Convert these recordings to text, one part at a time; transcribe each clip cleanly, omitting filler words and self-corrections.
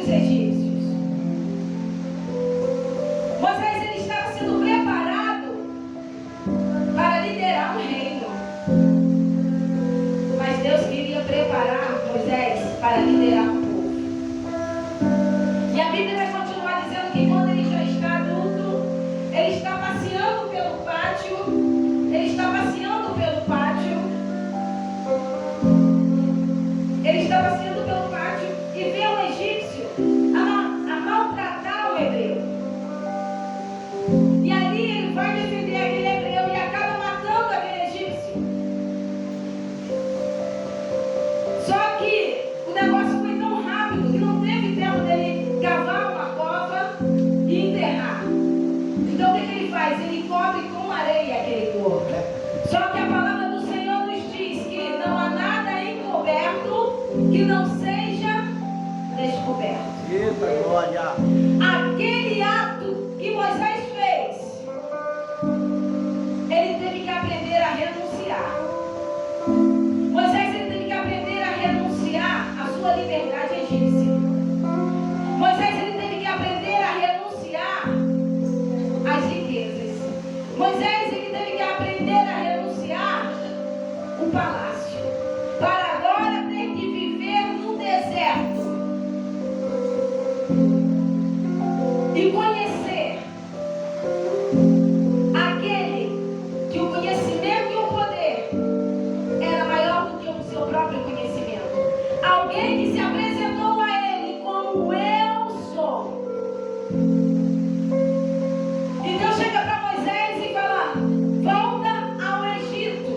dos egípcios. Moisés, ele estava sendo preparado para liderar um reino. Mas Deus queria preparar Moisés para liderar um povo. E a Bíblia vai continuar dizendo que quando ele já está adulto, ele está passeando pelo pátio. Ele está passeando pelo pátio. Ele está passeando pelo pátio e vê um egípcio a maltratar o hebreu. E ali ele vai defender aquele hebreu e acaba matando aquele egípcio. Só que o negócio foi tão rápido que não teve tempo dele cavar uma cova e enterrar. Então o que ele faz? Ele cobre com areia aquele corpo. Só que a palavra do Senhor nos diz que não há nada encoberto que não seja descoberto. Eita glória! Aquele ato que Moisés fez, ele teve que aprender a renunciar. Moisés, ele teve que aprender a renunciar à sua liberdade egípcia. Moisés, ele teve que aprender a renunciar às riquezas. Moisés, ele teve que aprender a renunciar o palácio, para agora ter que viver no deserto e conhecer aquele que o conhecimento e o poder era maior do que o seu próprio conhecimento. Alguém que se apresentou a ele como eu sou. E Deus chega para Moisés e fala: volta ao Egito,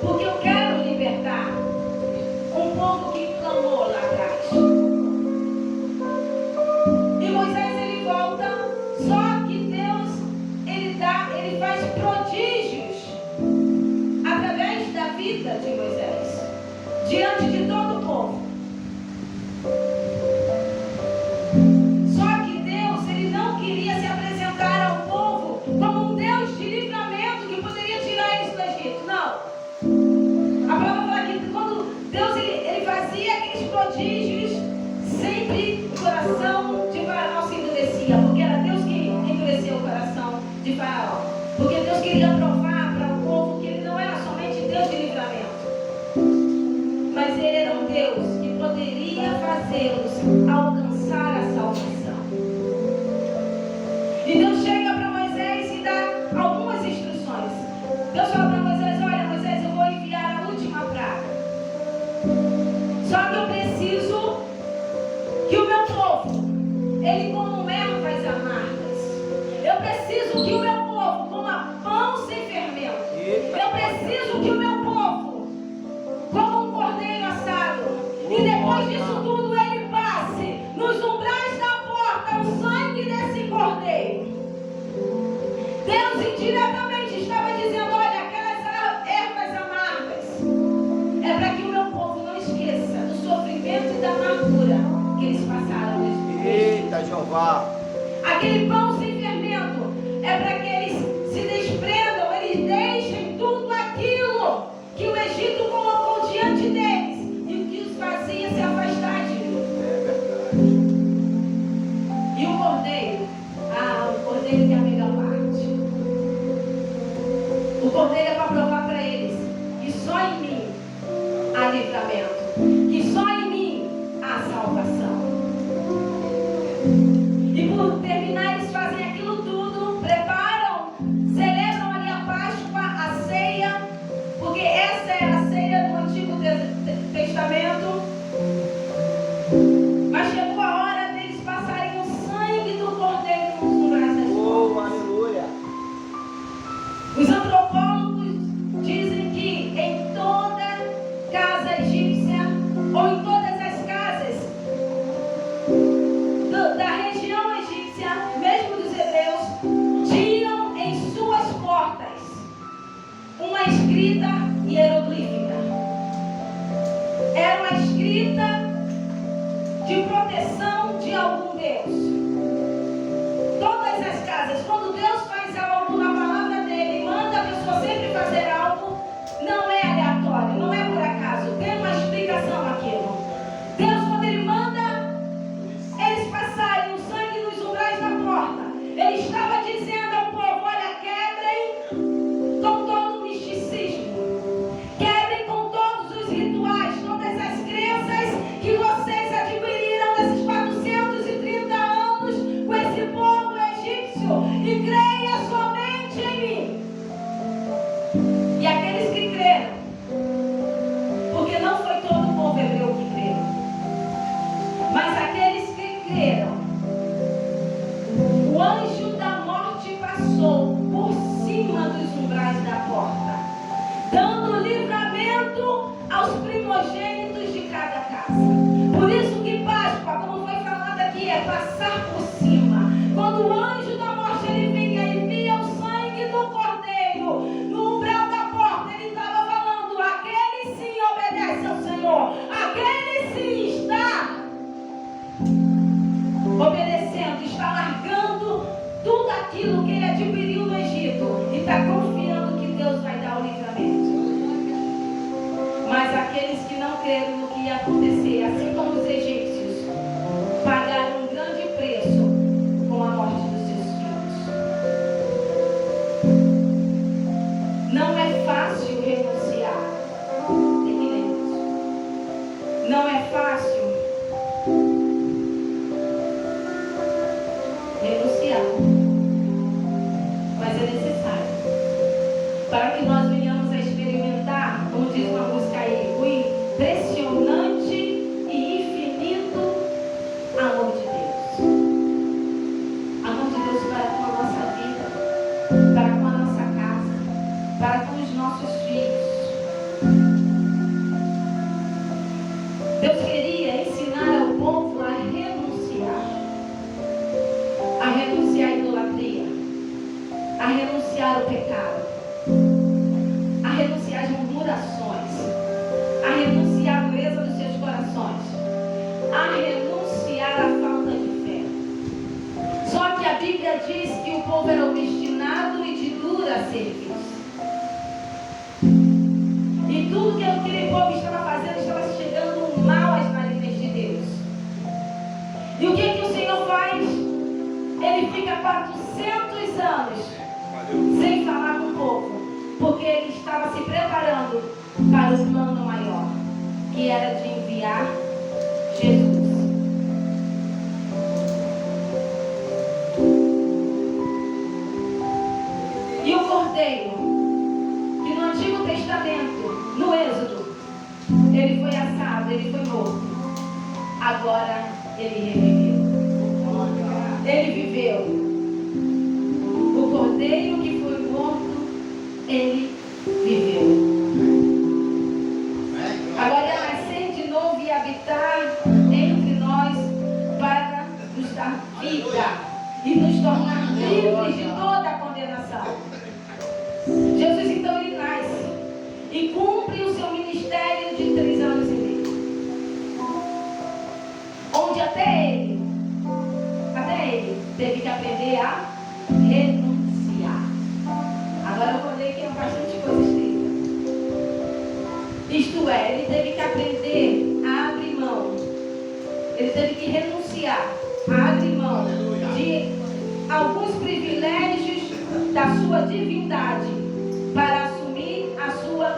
porque eu quero libertar um povo que clamou lá atrás. E Moisés, ele volta, só que Deus, ele faz prodígios através da vida de Moisés, diante de todo o povo. Só que Deus, ele não queria se apresentar ao povo como um Deus de livramento que poderia tirar eles do Egito. Não. A palavra fala que quando Deus ele fazia aqueles prodígios, sempre o coração de Faraó se endurecia, porque era Deus que endureceu o coração de Faraó. Porque Deus queria provar para o povo que ele não era somente Deus de livramento, mas ele era um Deus que poderia fazê-los alcançar a salvação. E Deus chega para Moisés e dá algumas instruções. Deus fala para Moisés: olha, Moisés, eu vou enviar a última praga. Só que eu preciso que o meu povo, ele coma ervas amargas. Eu preciso que o meu povo coma pão sem fermento. Eu preciso que o meu povo coma um cordeiro assado. E depois disso tudo ele passe nos umbrais da porta o sangue desse cordeiro. Deus indiretamente estava dizendo: olha, aquelas ervas amargas é para que o meu povo não esqueça do sofrimento e da amargura que eles passaram nesse mundo. Eita Jeová! Aquele pão sem fermento é para que eles se desprendam, eles deixem tudo aquilo que o Egito colocou diante deles e o que os fazia se afastar de Deus. É verdade. E o cordeiro, o cordeiro que é a melhor parte. O cordeiro é para provar para eles que só em mim há livramento, que só em mim há salvação. E por terminar, eles fazem aquilo tudo, preparam, celebram ali a Páscoa, a ceia, porque essa era a ceia do Antigo Testamento. Mas chegou a hora deles passarem o sangue do cordeiro nos umbrais das Oh, portas. aleluia! Os antropólogos dizem que em toda casa egípcia, ou em todas as casas da região egípcia, mesmo dos hebreus, tinham em suas portas uma escrita hieroglífica. Era uma escrita de proteção de algum Deus. Todas as casas, quando Deus faz algo na palavra dele, manda a pessoa sempre fazer algo, não é aleatório, não é por acaso, tem uma explicação aquilo. Deus, quando ele manda aquilo que ele adquiriu no Egito e está confiando que Deus vai dar o livramento. Mas aqueles que não creram no que ia acontecer, assim como os egípcios, pagaram um grande preço com a morte dos seus filhos. Não é fácil renunciar. Tem que ler isso. Não é fácil renunciar, mas é necessário para que nós venhamos a experimentar, como diz uma música aí, o impressionante e infinito amor de Deus. Amor de Deus para com a nossa vida, para com a nossa casa, para com os nossos filhos. Deus queria ensinar ao povo a renunciar à idolatria, a renunciar ao pecado, a renunciar às murmurações, a renunciar à dureza dos seus corações, a renunciar à falta de fé. Só que a Bíblia diz que o povo era obstinado e de dura serviço. E tudo que aquele povo estava fazendo estava chegando mal às narinas de Deus. E o que o Senhor faz? Ele fica 400 anos sem falar com o povo, porque ele estava se preparando para o plano maior, que era de enviar Jesus. E o Cordeiro, que no Antigo Testamento, no Êxodo, ele foi assado, ele foi morto. Agora ele reviveu. Ele viveu. O Cordeiro que foi morto, ele viveu. Agora é nascer de novo e habitar entre nós para nos dar vida e nos tornar livres de toda a condenação. Jesus então ele nasce e cumpre o seu ministério de 3 anos e meio. Onde até ele teve que aprender a renunciar. Agora eu vou ler que é bastante coisa escrita. Isto é, ele teve que aprender a abrir mão. Ele teve que renunciar a abrir mão de alguns privilégios da sua divindade para assumir a sua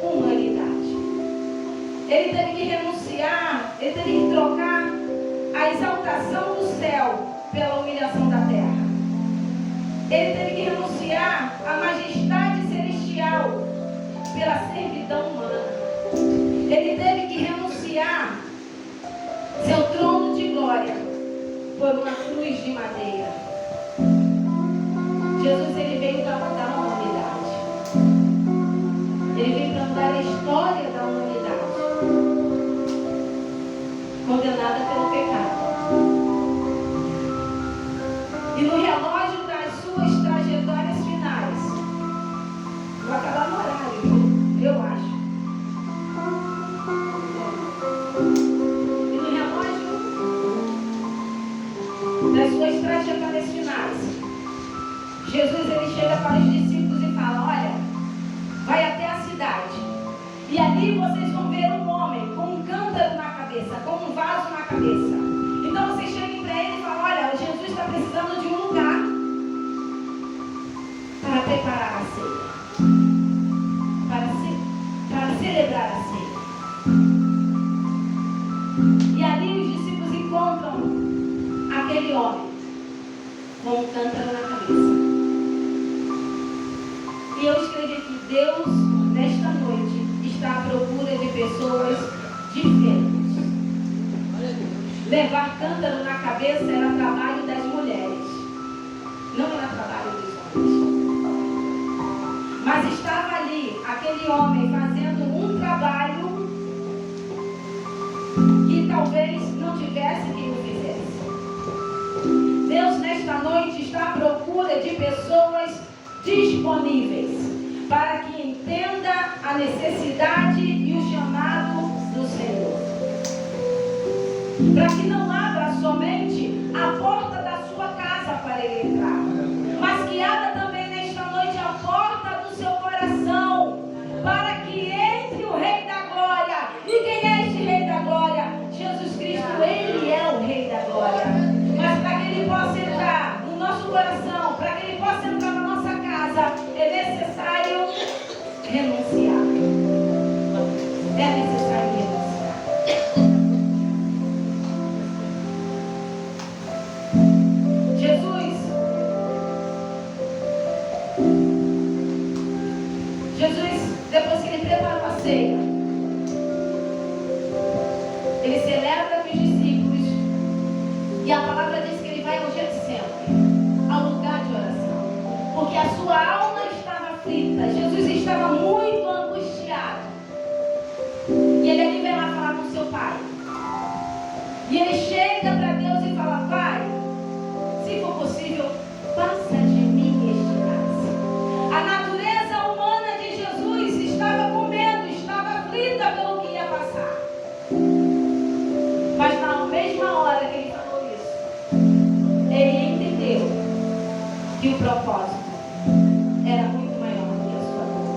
humanidade. Ele teve que renunciar, ele teve que trocar a exaltação do céu pela humilhação da terra. Ele teve que renunciar à majestade celestial pela servidão humana. Ele teve que renunciar seu trono de glória por uma cruz de madeira. Jesus ele veio para mudar a humanidade. Ele veio para mudar a história da humanidade, condenada pelo pecado. E no relógio das suas trajetórias finais, vou acabar no horário, eu acho. E no relógio das suas trajetórias finais, Jesus ele chega para os discípulos e fala: olha, vai até a cidade e ali vocês vão ver um homem com um cântaro na cabeça, com um vaso na cabeça. Então vocês cheguem para ele e falam: olha, Jesus está precisando de um lugar para preparar a ceia, para celebrar a ceia. E ali os discípulos encontram aquele homem com um cântaro na cabeça. E eu escrevi aqui: Deus, nesta noite, está à procura de pessoas diferentes. Levar cântaro na cabeça era trabalho das mulheres, não era trabalho dos homens. Mas estava ali aquele homem fazendo um trabalho que talvez não tivesse quem o fizesse. Deus nesta noite está à procura de pessoas disponíveis para que entenda a necessidade e o chamado do Senhor. Para que não abra somente a porta da sua casa para ele entrar, mas Jesus, depois que ele preparou a ceia, ele celebra com os discípulos. E a palavra diz que ele vai ao Getsemane, ao lugar de oração, porque a sua alma estava aflita. Jesus estava muito angustiado. E ele ali vai lá falar com seu pai. E ele chega para Deus e fala: Pai, se for possível, passa de mim este cálice. A natureza humana de Jesus estava com medo, estava aflita pelo que ia passar. Mas na mesma hora que ele falou isso, ele entendeu que o propósito era muito maior do que a sua dor.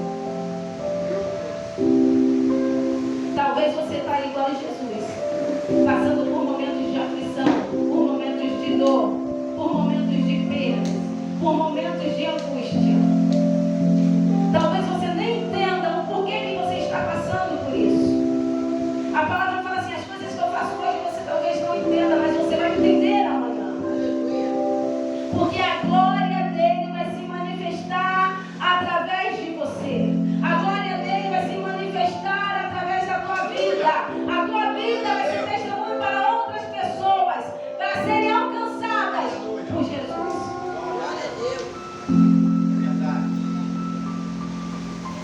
Talvez você está igual a Jesus, passando por momentos de aflição, por momentos de dor, por momentos de perda, por momentos de angústia. Talvez você nem entenda o porquê que você está passando por isso. A palavra fala assim: as coisas que eu faço hoje você talvez não entenda, mas você vai entender amanhã. Porque a glória dele vai se manifestar através de você. A glória dele vai se manifestar através da tua vida. A tua vida vai ser testemunho para outras pessoas, para serem alcançadas por Jesus. Glória a Deus.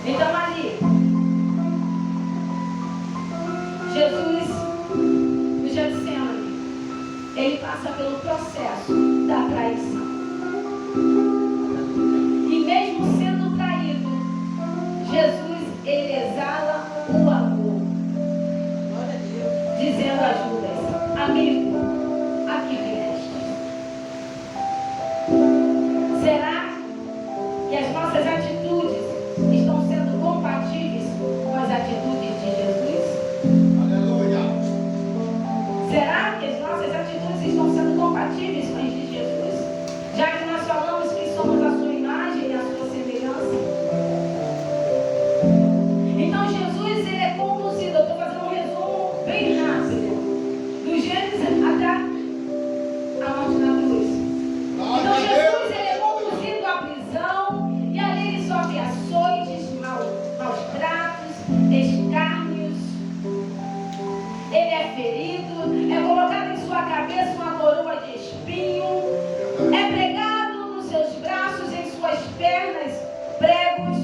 Então ali, Jesus, no Getsemane, ele passa pelo processo da traição. E mesmo sendo traído, Jesus, ele exala o amor, Glória a Deus. dizendo a Judas: amigo, aqui vieste. Será que as nossas atitudes estão sendo compatíveis com as atitudes de Jesus? Aleluia. Será que as nossas atitudes estão sendo compatíveis com as de Jesus? Já que nós falamos que somos a sua imagem e a sua semelhança. Então Jesus, ele é conduzido, eu estou fazendo um resumo bem rápido, do Gênesis até a morte na cruz. Então Jesus, ele é conduzido à prisão, e ali ele sofre açoites, maus tratos, escárnios. Ele é ferido, é colocado em sua cabeça uma coroa de espinho, é pregado nos seus braços, em suas pernas, pregos.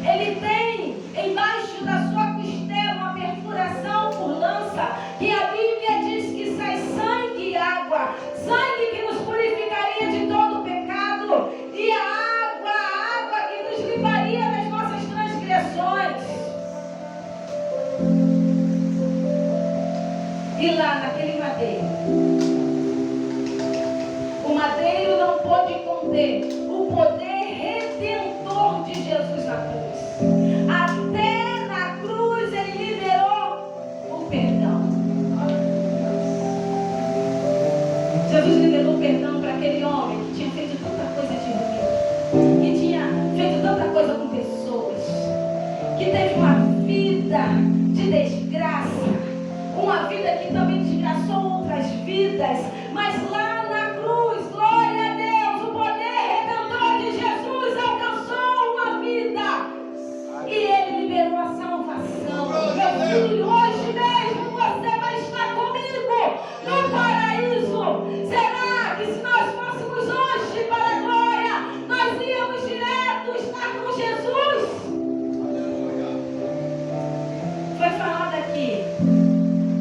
Ele tem embaixo da sua costela uma perfuração por lança, que a Bíblia diz que sai sangue e água, sangue que nos purificaria de todo o pecado, e a água que nos limparia das nossas transgressões. E lá naquele madeiro, o madeiro não pôde conter o poder redentor de Jesus na cruz. Até na cruz ele liberou o perdão. Jesus liberou o perdão para aquele homem que tinha feito tanta coisa de ruim, que tinha feito tanta coisa com pessoas, que teve uma vida de desgraça, uma vida que também desgraçou outras vidas, mas lá na cruz, glória a Deus, o poder redentor de Jesus alcançou uma vida e ele liberou a salvação. Meu filho, hoje mesmo você vai estar comigo no paraíso. Será que se nós fôssemos hoje para a glória, nós íamos direto estar com Jesus? Foi falado aqui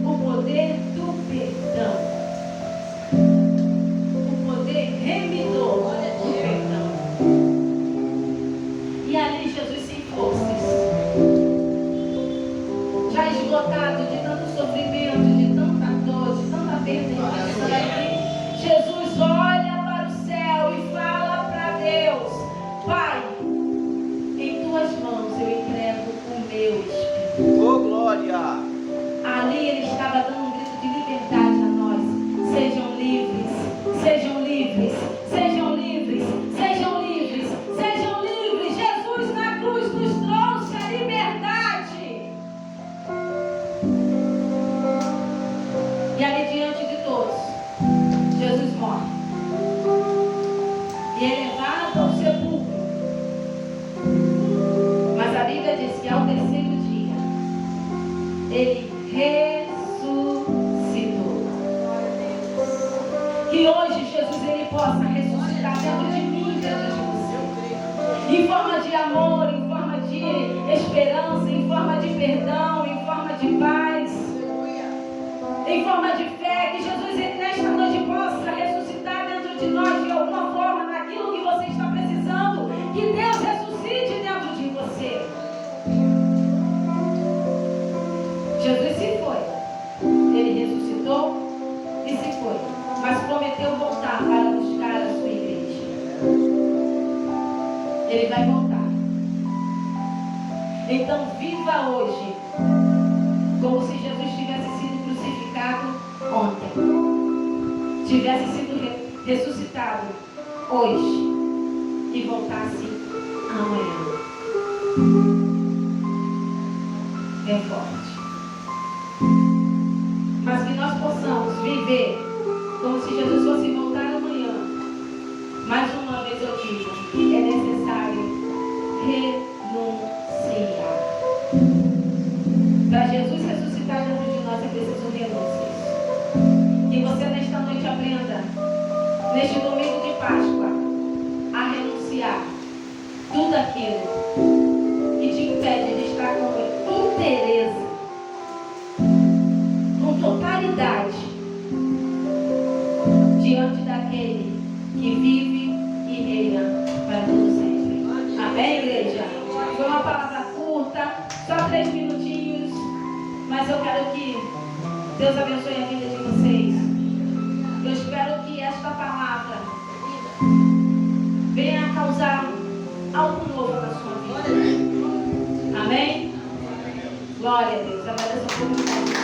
o poder do perdão. Que hoje, Jesus, Ele possa ressuscitar dentro de mim, dentro de você. Em forma de amor, em forma de esperança, em forma de perdão, em forma de paz, em forma de fé. Que Jesus, Ele nesta noite possa ressuscitar dentro de nós de alguma forma, naquilo que você está precisando. Que Deus ressuscite dentro de você. Jesus se foi. Ele ressuscitou e se foi. Mas prometeu voltar para buscar a sua igreja. Ele vai voltar. Então viva hoje como se Jesus tivesse sido crucificado ontem, tivesse sido ressuscitado hoje e voltasse amanhã. É forte. Mas que nós possamos viver como se Jesus fosse voltar amanhã. Mais uma vez eu digo, é necessário renunciar. Para Jesus ressuscitar dentro de nós é preciso renúncias. Que você nesta noite aprenda, neste domingo de Páscoa, a renunciar tudo aquilo que te impede de estar com interesse, com totalidade, diante daquele que vive e reina para todo sempre. Amém, igreja? Foi uma palavra curta, só 3 minutinhos, mas eu quero que Deus abençoe a vida de vocês. Eu espero que esta palavra venha a causar algo novo na sua vida. Amém? Glória a Deus. Agradeço a oportunidade.